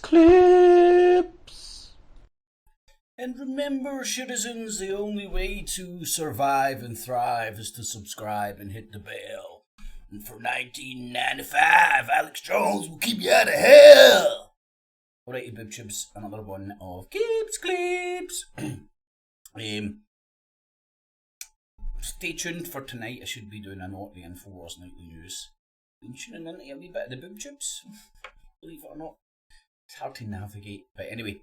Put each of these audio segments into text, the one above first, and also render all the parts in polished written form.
Clips. And remember, citizens, the only way to survive and thrive is to subscribe and hit the bell. And for 1995, Alex Jones will keep you out of hell. Alrighty, boob tubes, another one of Clips. Stay tuned for tonight. I should be doing a Naughty Infowars Nightly News. Been tuning into a wee bit of the boob tubes, believe it or not. It's hard to navigate, but anyway.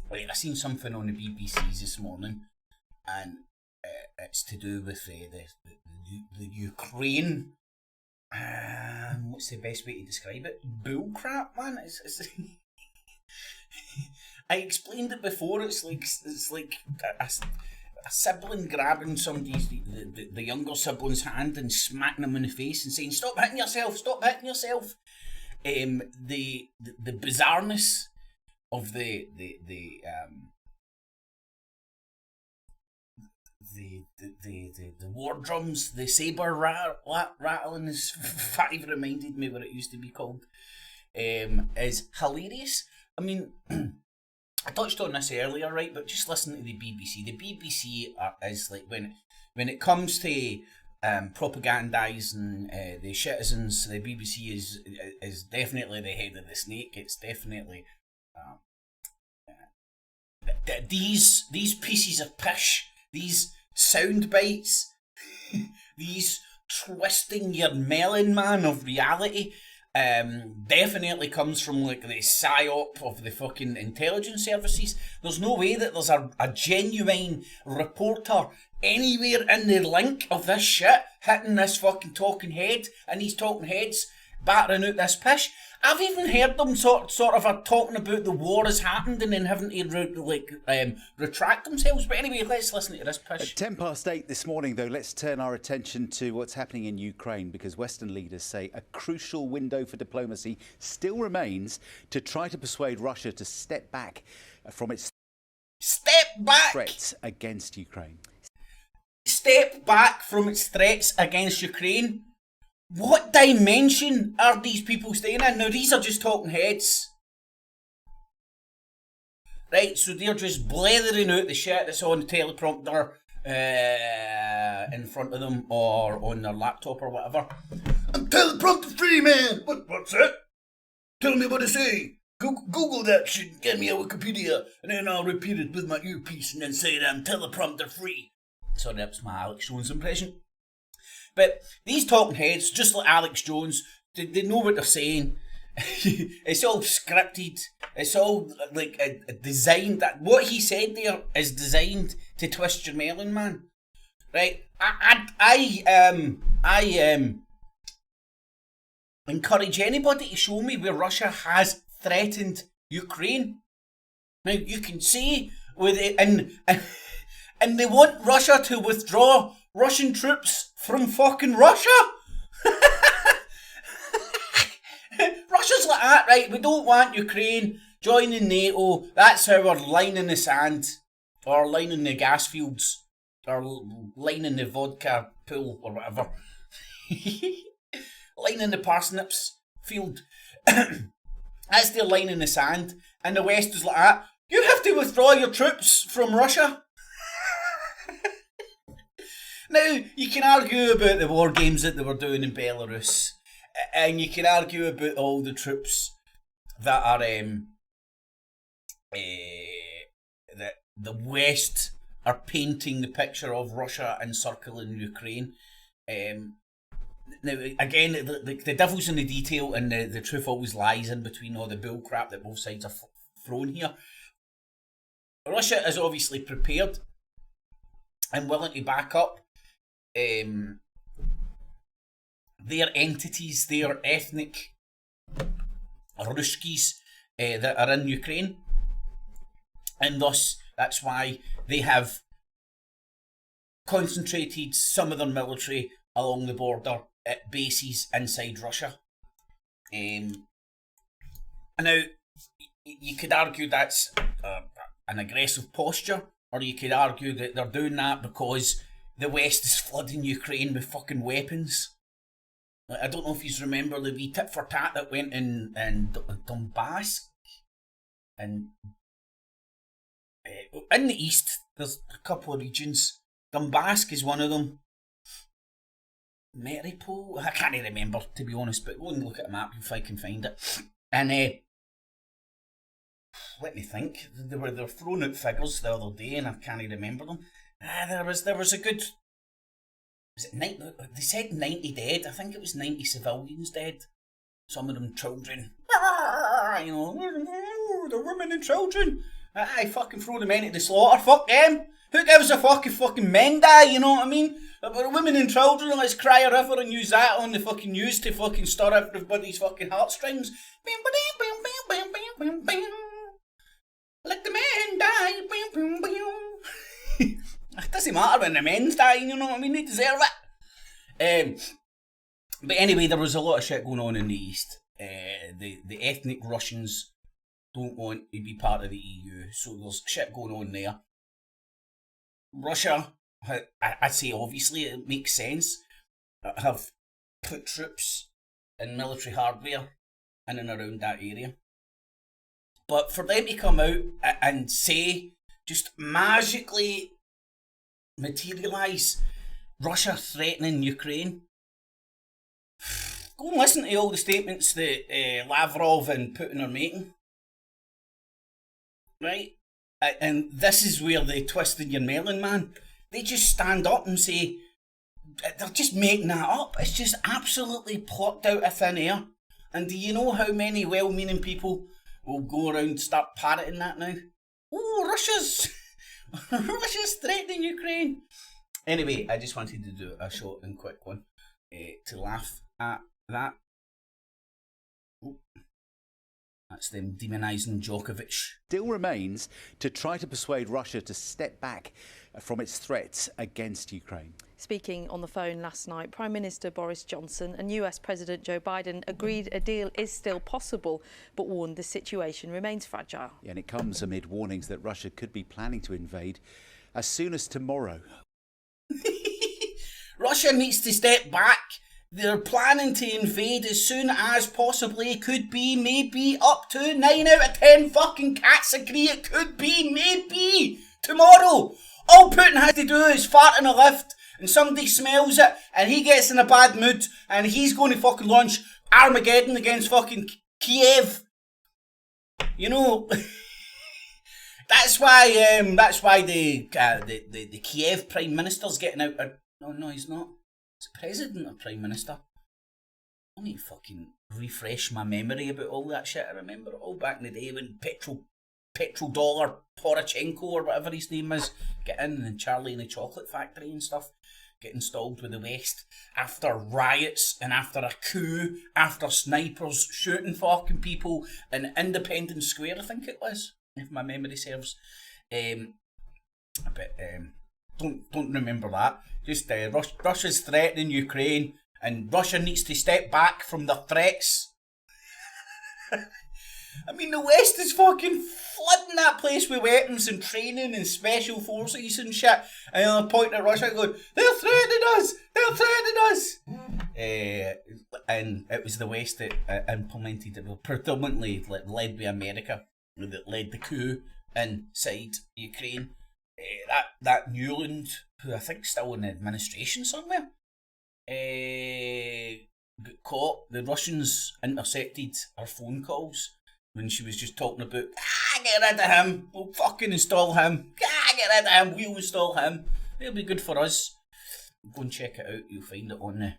Right, I seen something on the BBC's this morning, and it's to do with the Ukraine. What's the best way to describe it? Bullcrap, man. It's I explained it before. It's like a sibling grabbing somebody's the younger sibling's hand and smacking them in the face and saying, "Stop hitting yourself! Stop hitting yourself!" The bizarreness of the war drums, the saber rattling is five reminded me what it used to be called. Is hilarious. I mean, I touched on this earlier, right? But just listen to the BBC. The BBC is like when it comes to propagandizing the citizens, the BBC is definitely the head of the snake. It's definitely these pieces of pish, these sound bites, these twisting your melon, man, of reality, definitely comes from like the psyop of the fucking intelligence services. There's no way that there's a genuine reporter anywhere in the link of this shit hitting this fucking talking head and these talking heads battering out this pish. I've even heard them sort of talking about the war has happened and then having to retract themselves. But anyway, let's listen to this pish. At 8:10 this morning, though, let's turn our attention to what's happening in Ukraine, because Western leaders say a crucial window for diplomacy still remains to try to persuade Russia to step back from its threats against Ukraine. Step back from its threats against Ukraine? What dimension are these people staying in? Now, these are just talking heads. Right, so they're just blathering out the shit that's on the teleprompter in front of them or on their laptop or whatever. I'm teleprompter free, man! What's that? Tell me what to say. Google that shit, get me a Wikipedia, and then I'll repeat it with my earpiece and then say that I'm teleprompter free. Sorry, that's my Alex Jones impression. But these talking heads, just like Alex Jones, they know what they're saying. It's all scripted. It's all like designed. That what he said there is designed to twist your melon, man. Right? I encourage anybody to show me where Russia has threatened Ukraine. Now you can see with it, and they want Russia to withdraw Russian troops from fucking Russia? Russia's like that, right? We don't want Ukraine joining NATO. That's our line in the sand. Or line in the gas fields. Or line in the vodka pool or whatever. Line in the parsnips field. That's their line in the sand. And the West is like that. You have to withdraw your troops from Russia. Now, you can argue about the war games that they were doing in Belarus, and you can argue about all the troops that are that the West are painting the picture of Russia encircling Ukraine. Now, again, the devil's in the detail, and the truth always lies in between all the bullcrap that both sides are thrown here. Russia is obviously prepared and willing to back up their entities, their ethnic Ruskies that are in Ukraine, and thus that's why they have concentrated some of their military along the border at bases inside Russia. Now, you could argue that's an aggressive posture, or you could argue that they're doing that because the West is flooding Ukraine with fucking weapons. Like, I don't know if you remember the wee tit for tat that went in Donbass. And in the east, there's a couple of regions. Donbass is one of them. Mariupol? I can't remember, to be honest, but go and look at a map if I can find it. And let me think. They were throwing out figures the other day, and I can't remember them. There was a good. Was it 90? They said 90 dead. I think it was 90 civilians dead. Some of them children. You know, the women and children. I fucking throw the men at the slaughter. Fuck them. Who gives a fucking men die? You know what I mean? But women and children, let's cry a river and use that on the fucking news to fucking stir everybody's fucking heartstrings. Let the men die. It doesn't matter when the men's dying, you know what I mean? They deserve it. But anyway, there was a lot of shit going on in the East. The ethnic Russians don't want to be part of the EU, so there's shit going on there. Russia, I'd say obviously it makes sense, have put troops and military hardware in and around that area. But for them to come out and say, just magically materialise Russia threatening Ukraine, go and listen to all the statements that Lavrov and Putin are making. Right? And this is where they twist in your melon, man. They just stand up and say, they're just making that up. It's just absolutely plucked out of thin air. And do you know how many well-meaning people will go around and start parroting that now? Oh, Russia's threatening Ukraine. Anyway, I just wanted to do a short and quick one to laugh at that. Oh, that's them demonising Djokovic. Still remains to try to persuade Russia to step back from its threats against Ukraine. Speaking on the phone last night, Prime Minister Boris Johnson and US President Joe Biden agreed a deal is still possible, but warned the situation remains fragile. Yeah, and it comes amid warnings that Russia could be planning to invade as soon as tomorrow. Russia needs to step back. They're planning to invade as soon as possibly. Could be, maybe, up to 9 out of 10 fucking cats agree it could be, maybe, tomorrow. All Putin has to do is fart in a lift and somebody smells it and he gets in a bad mood and he's going to fucking launch Armageddon against fucking Kiev. You know, that's why the Kiev Prime Minister's getting out. No, he's not. It's the President or Prime Minister. I need to fucking refresh my memory about all that shit. I remember it all back in the day when Petrodollar Poroshenko or whatever his name is get in, and Charlie and the Chocolate Factory and stuff get installed with the West after riots and after a coup, after snipers shooting fucking people in Independence Square, I think it was, if my memory serves. Don't remember that. Just Russia's threatening Ukraine, and Russia needs to step back from the threats. I mean, the West is fucking flooding that place with weapons and training and special forces and shit. And they'll point at Russia going, they're threatening us! They're threatening us! And it was the West that implemented it, predominantly led by America, that led the coup inside Ukraine. That Newland, who I think is still in administration somewhere, got caught. The Russians intercepted her phone calls when she was just talking about, get rid of him, we'll fucking install him, get rid of him, we'll install him, it'll be good for us. Go and check it out, you'll find it on the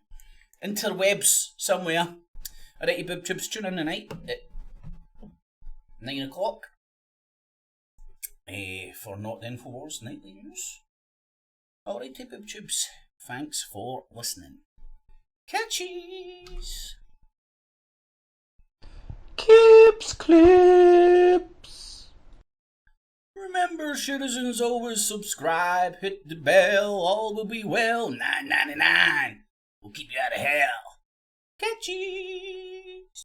interwebs somewhere. Alrighty, Bib Tubes, tune in tonight at 9 o'clock. For Not the Infowars Nightly News. Alrighty, Bib Tubes, thanks for listening. Catchies! Clips, clips. Remember, citizens, always subscribe, hit the bell, all will be well. $9.99 will keep you out of hell. Catchies!